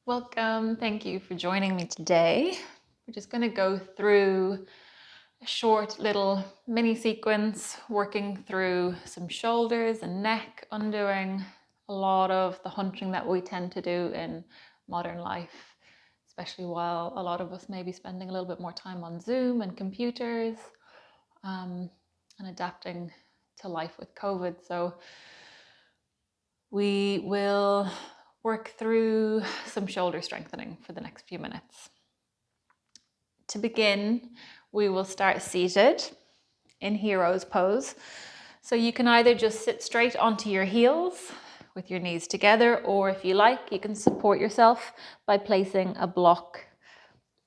Welcome. Thank you for joining me today. We're just going to go through a short little mini sequence, working through some shoulders and neck, undoing a lot of the hunching that we tend to do in modern life, especially while a lot of us may be spending a little bit more time on Zoom and computers and adapting to life with COVID. So we will work through some shoulder strengthening for the next few minutes. To begin, we will start seated in hero's pose. So you can either just sit straight onto your heels with your knees together, or if you like, you can support yourself by placing a block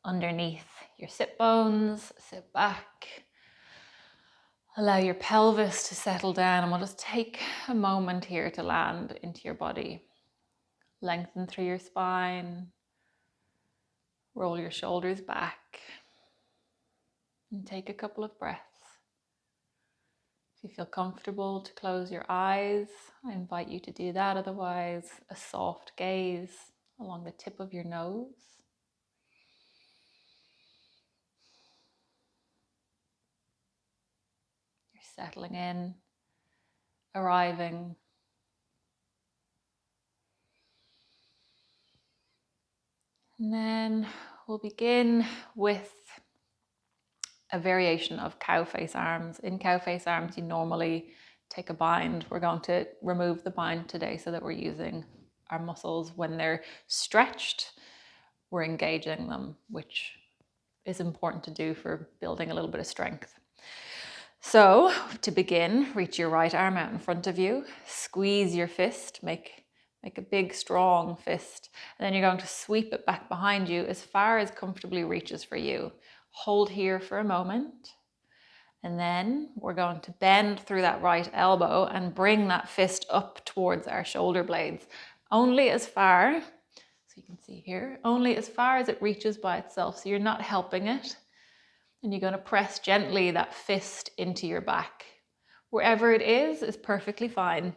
underneath your sit bones. Sit back. Allow your pelvis to settle down, and we'll just take a moment here to land into your body. Lengthen through your spine. Roll your shoulders back. And take a couple of breaths. If you feel comfortable to close your eyes, I invite you to do that. Otherwise, a soft gaze along the tip of your nose. You're settling in, arriving. And then we'll begin with a variation of cow face arms. In cow face arms, you normally take a bind. We're going to remove the bind today so that we're using our muscles when they're stretched. We're engaging them, which is important to do for building a little bit of strength. So to begin, reach your right arm out in front of you, squeeze your fist, make a big strong fist, and then you're going to sweep it back behind you as far as comfortably reaches for you. Hold here for a moment, and then we're going to bend through that right elbow and bring that fist up towards our shoulder blades, only as far, so you can see here, only as far as it reaches by itself, so you're not helping it. And you're going to press gently that fist into your back. Wherever it is perfectly fine.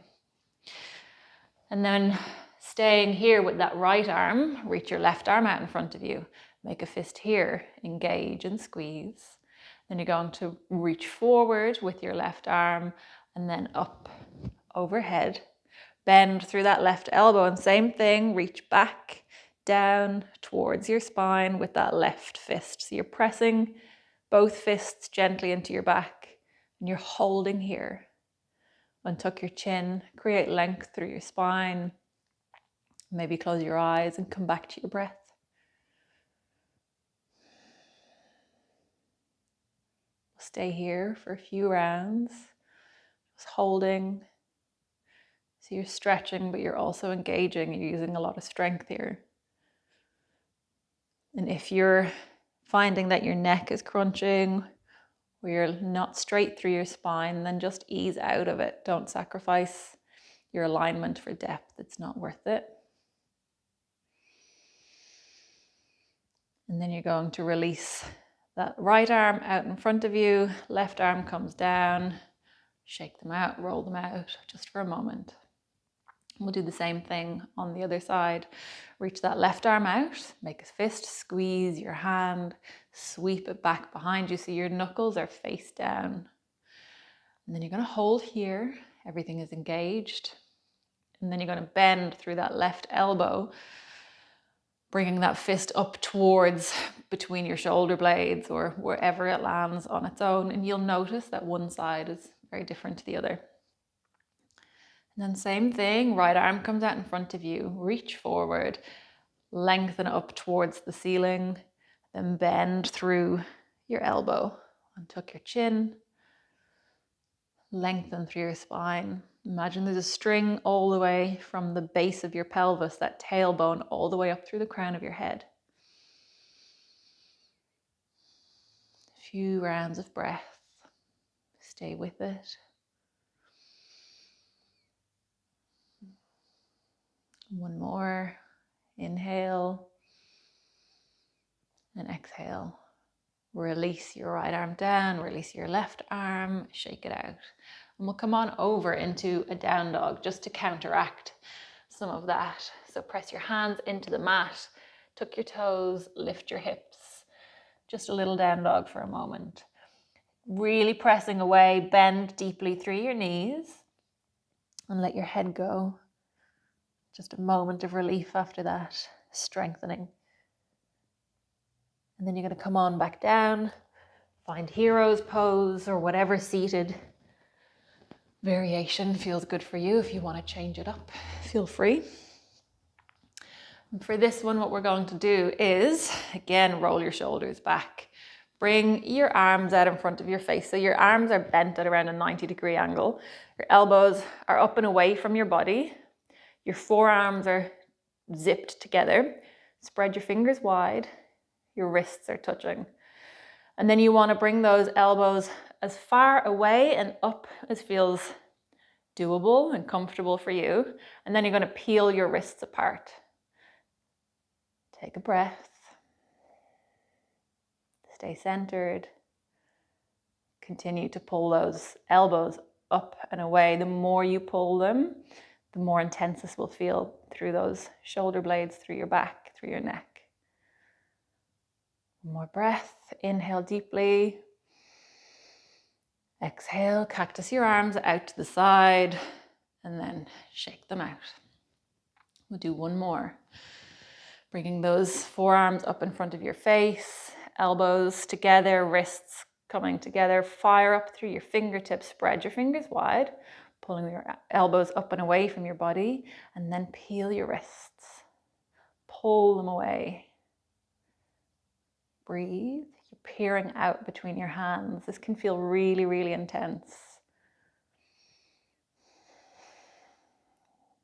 And then staying here with that right arm, reach your left arm out in front of you. Make a fist here, engage and squeeze. Then you're going to reach forward with your left arm and then up overhead. Bend through that left elbow and same thing, reach back, down towards your spine with that left fist. So you're pressing both fists gently into your back and you're holding here. Untuck your chin, create length through your spine. Maybe close your eyes and come back to your breath. Stay here for a few rounds, just holding. So you're stretching, but you're also engaging. You're using a lot of strength here. And if you're finding that your neck is crunching, or you're not straight through your spine, then just ease out of it. Don't sacrifice your alignment for depth. It's not worth it. And then you're going to release that right arm out in front of you, left arm comes down, shake them out, roll them out just for a moment. We'll do the same thing on the other side. Reach that left arm out, make a fist, squeeze your hand, sweep it back behind you so your knuckles are face down. And then you're going to hold here, everything is engaged. And then you're going to bend through that left elbow, bringing that fist up towards between your shoulder blades or wherever it lands on its own. And you'll notice that one side is very different to the other. And then same thing, right arm comes out in front of you, reach forward, lengthen up towards the ceiling, then bend through your elbow, untuck your chin, lengthen through your spine. Imagine there's a string all the way from the base of your pelvis, that tailbone, all the way up through the crown of your head. A few rounds of breath. Stay with it. One more. Inhale and exhale. Release your right arm down, release your left arm, shake it out. And we'll come on over into a down dog just to counteract some of that. So press your hands into the mat, tuck your toes, lift your hips. Just a little down dog for a moment. Really pressing away, bend deeply through your knees and let your head go. Just a moment of relief after that, strengthening. And then you're going to come on back down, find hero's pose or whatever seated variation feels good for you. If you want to change it up, feel free. And for this one, what we're going to do is, again, roll your shoulders back. Bring your arms out in front of your face. So your arms are bent at around a 90-degree angle. Your elbows are up and away from your body. Your forearms are zipped together. Spread your fingers wide. Your wrists are touching. And then you want to bring those elbows as far away and up as feels doable and comfortable for you. And then you're going to peel your wrists apart. Take a breath. Stay centered. Continue to pull those elbows up and away. The more you pull them, the more intense this will feel through those shoulder blades, through your back, through your neck. One more breath. Inhale deeply. Exhale, cactus your arms out to the side and then shake them out. We'll do one more. Bringing those forearms up in front of your face, elbows together, wrists coming together. Fire up through your fingertips, spread your fingers wide, pulling your elbows up and away from your body, and then peel your wrists. Pull them away. Breathe. You're peering out between your hands. This can feel really, really intense.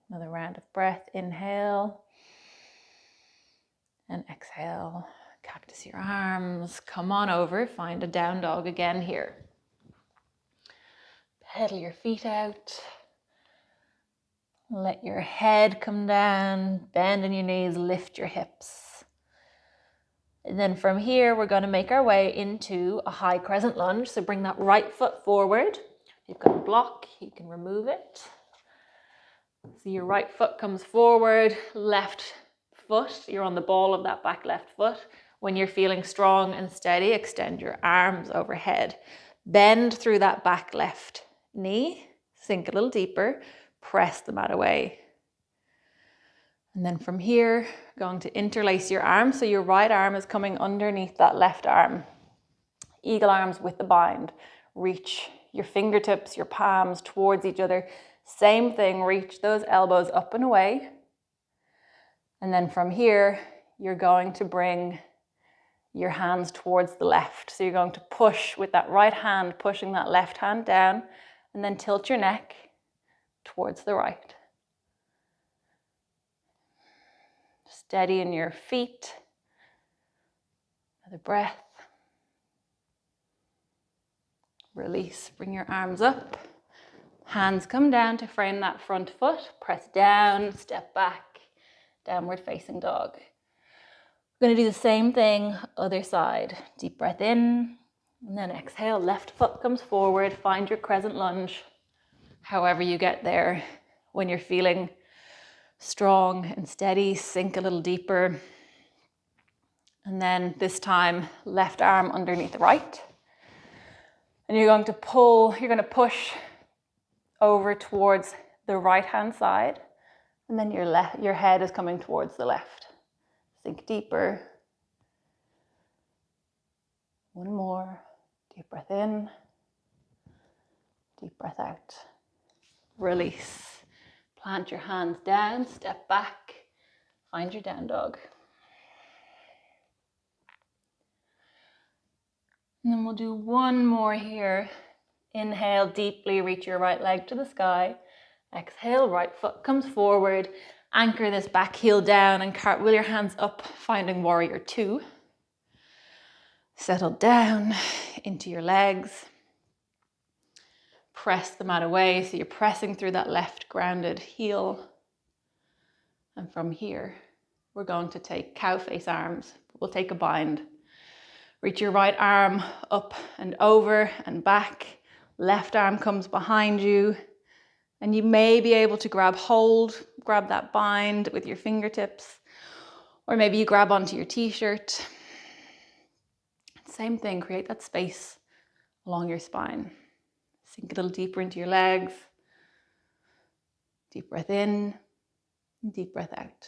Another round of breath. Inhale. And exhale. Cactus your arms. Come on over. Find a down dog again here. Pedal your feet out. Let your head come down. Bend in your knees. Lift your hips. And then from here, we're going to make our way into a high crescent lunge. So bring that right foot forward. You've got a block. You can remove it. So your right foot comes forward. Left foot, you're on the ball of that back left foot. When you're feeling strong and steady, extend your arms overhead. Bend through that back left knee. Sink a little deeper. Press the mat away. And then from here, going to interlace your arms. So your right arm is coming underneath that left arm. Eagle arms with the bind. Reach your fingertips, your palms towards each other. Same thing, reach those elbows up and away. And then from here, you're going to bring your hands towards the left. So you're going to push with that right hand, pushing that left hand down, and then tilt your neck towards the right. Steady in your feet. Another breath. Release, bring your arms up. Hands come down to frame that front foot. Press down, step back, downward facing dog. We're going to do the same thing, other side. Deep breath in, and then exhale. Left foot comes forward. Find your crescent lunge. However you get there. When you're feeling strong and steady, sink a little deeper. And then this time, left arm underneath the right. And you're going to pull, you're going to push over towards the right-hand side. And then your head is coming towards the left. Sink deeper. One more. Deep breath in. Deep breath out. Release. Plant your hands down, step back. Find your down dog. And then we'll do one more here. Inhale deeply, reach your right leg to the sky. Exhale, right foot comes forward. Anchor this back heel down and cartwheel your hands up, finding warrior two. Settle down into your legs. Press the mat away, so you're pressing through that left grounded heel. And from here, we're going to take cow face arms. We'll take a bind. Reach your right arm up and over and back. Left arm comes behind you. And you may be able to grab that bind with your fingertips, or maybe you grab onto your t-shirt. Same thing, create that space along your spine. Sink a little deeper into your legs. Deep breath in, deep breath out.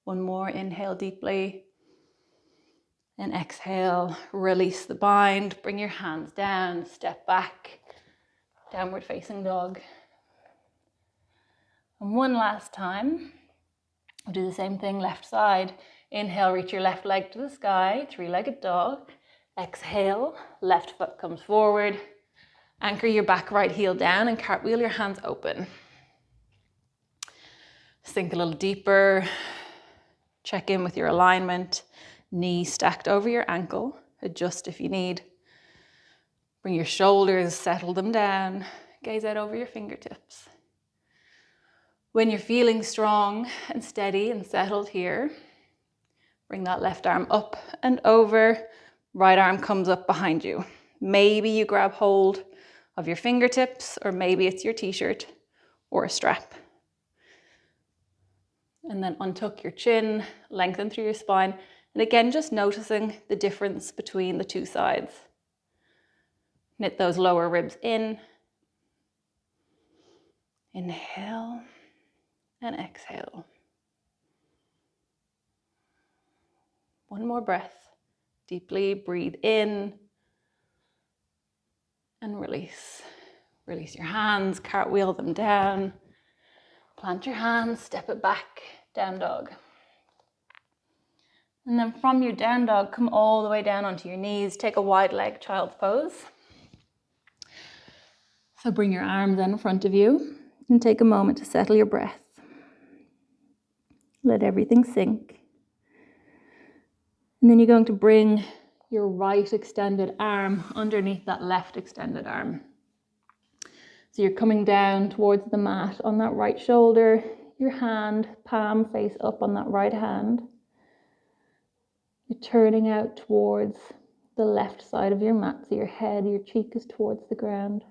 One more, inhale deeply. And exhale, release the bind, bring your hands down, step back, downward facing dog. And one last time, we'll do the same thing, left side. Inhale, reach your left leg to the sky, three-legged dog. Exhale, left foot comes forward. Anchor your back right heel down and cartwheel your hands open. Sink a little deeper. Check in with your alignment. Knee stacked over your ankle. Adjust if you need. Bring your shoulders, settle them down. Gaze out over your fingertips. When you're feeling strong and steady and settled here, bring that left arm up and over. Right arm comes up behind you. Maybe you grab hold of your fingertips, or maybe it's your t-shirt or a strap. And then untuck your chin, lengthen through your spine. And again, just noticing the difference between the two sides. Knit those lower ribs in. Inhale and exhale. One more breath. Deeply breathe in and release. Release your hands, cartwheel them down. Plant your hands, step it back, down dog. And then from your down dog, come all the way down onto your knees. Take a wide leg child's pose. So bring your arms in front of you and take a moment to settle your breath. Let everything sink. And then you're going to bring your right extended arm underneath that left extended arm. So you're coming down towards the mat on that right shoulder, your hand, palm face up on that right hand. You're turning out towards the left side of your mat, so your head, your cheek is towards the ground.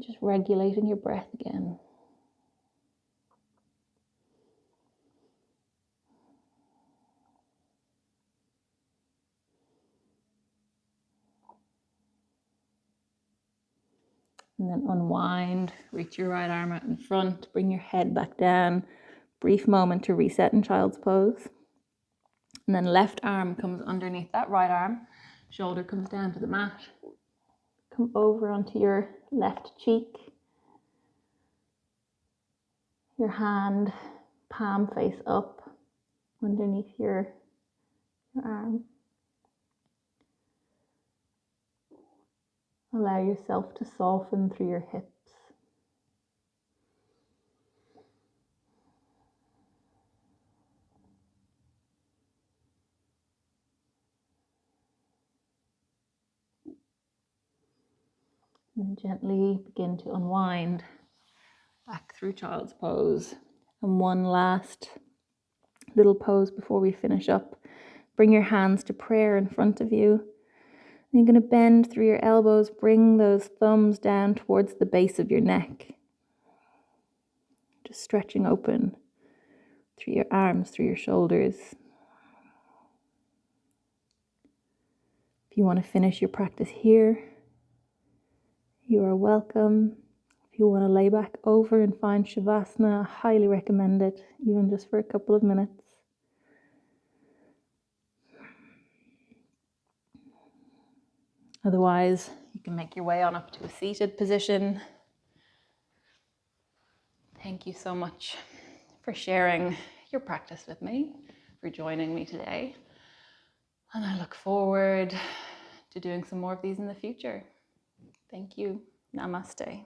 Just regulating your breath again. And then unwind, reach your right arm out in front, bring your head back down. Brief moment to reset in child's pose. And then left arm comes underneath that right arm. Shoulder comes down to the mat. Come over onto your left cheek. Your hand, palm face up underneath your arm. Allow yourself to soften through your hips. And gently begin to unwind back through child's pose. And one last little pose before we finish up. Bring your hands to prayer in front of you. And you're going to bend through your elbows, bring those thumbs down towards the base of your neck. Just stretching open through your arms, through your shoulders. If you want to finish your practice here, you are welcome. If you want to lay back over and find Shavasana, I highly recommend it, even just for a couple of minutes. Otherwise, you can make your way on up to a seated position. Thank you so much for sharing your practice with me, for joining me today. And I look forward to doing some more of these in the future. Thank you. Namaste.